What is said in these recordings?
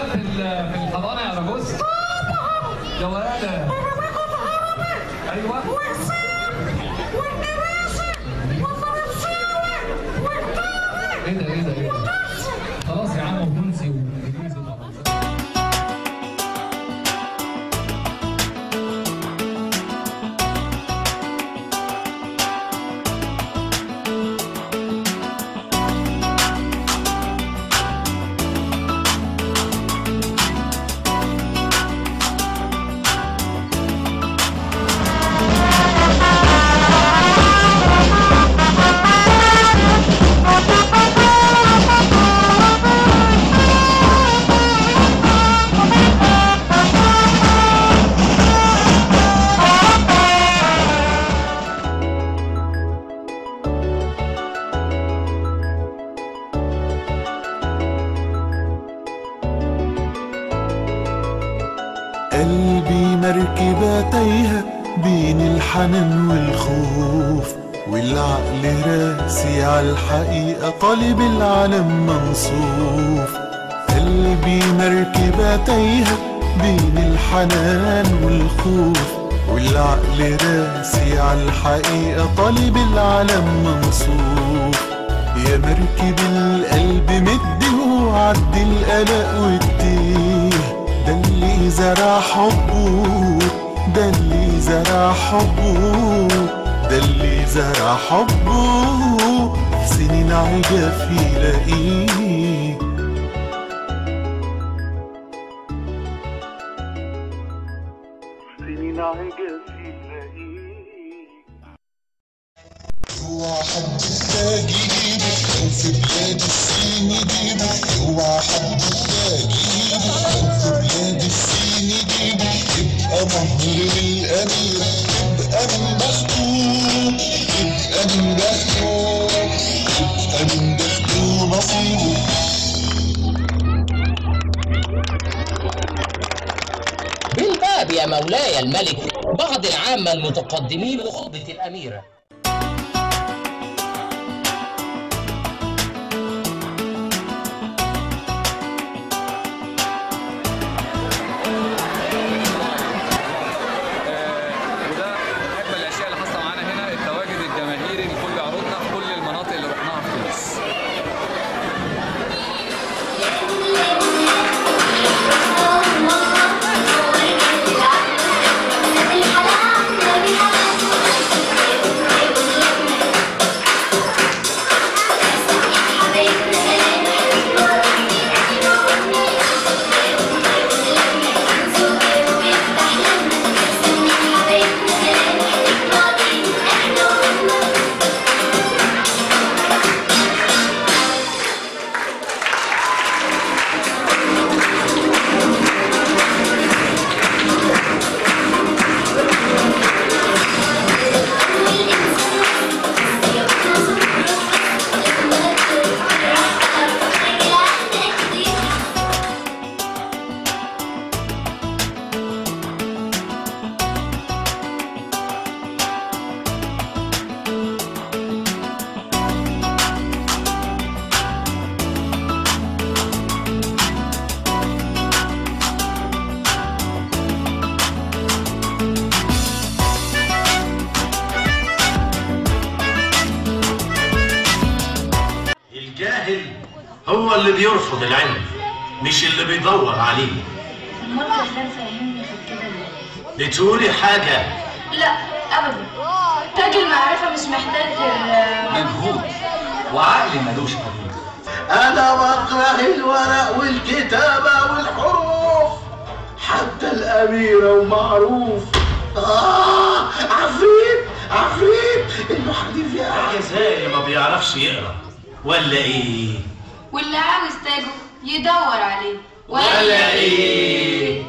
في الحضانه يا راجوز. يلا يا ايوه ايه ده خلاص يا عم، فرنسي وانجليزي وفرنسي. قلبي مركبة تايهة بين الحنان والخوف، والعقل راسي عالحقيقة طالب العالم منصوف. قلبي مركبة تايهة بين الحنان والخوف، والعقل راسي عالحقيقة طالب العالم منصوف. يا مركب القلب مدي وعدي القلق والتيه، ده اللي زرع حبه، ده اللي زرع حبه، ده اللي زرع حبه في سنين عجاف يلاقيه. سنين عجاف يلاقيه. اوعى حد تلاقيه لو في بلاد الصين يجيبه، اوعى حد تلاقيه لو في بلاد الصين يجيبه. يبقى مهر للأمير، يبقى من بخته، يبقى من بخته، يبقى من بخته نصيبه. بالباب يا مولاي الملك، بعض العامة المتقدمين لخطبة الأميرة. هو اللي بيرفض العلم مش اللي بيدور عليه. امال الكلام فاهمني في كده ليه؟ بتقولي حاجة؟ لا ابدا، تاج المعرفة مش محتاج مجهود وعقل ملوش حدود. أنا بكره الورق والكتابة والحروف، حتى الأميرة ومعروف. عفريت عفريت إنه حديث يا حاجة زي اللي ما بيعرفش يقرأ ولا إيه؟ واللي عاوز تاجه يدور عليه ولا إيه؟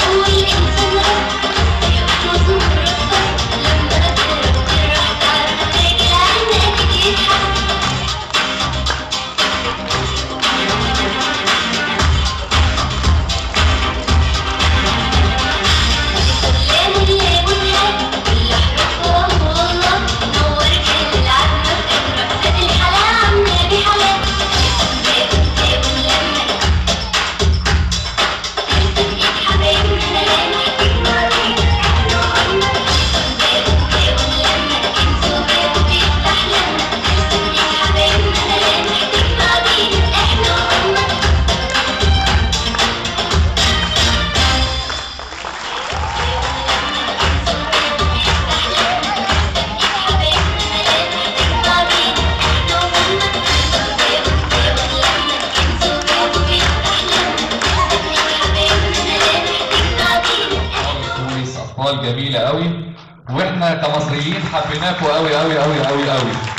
أول إنسان رب يبقى اقوال جميله قوي، واحنا كمصريين حبيناكوا قوي قوي قوي قوي قوي.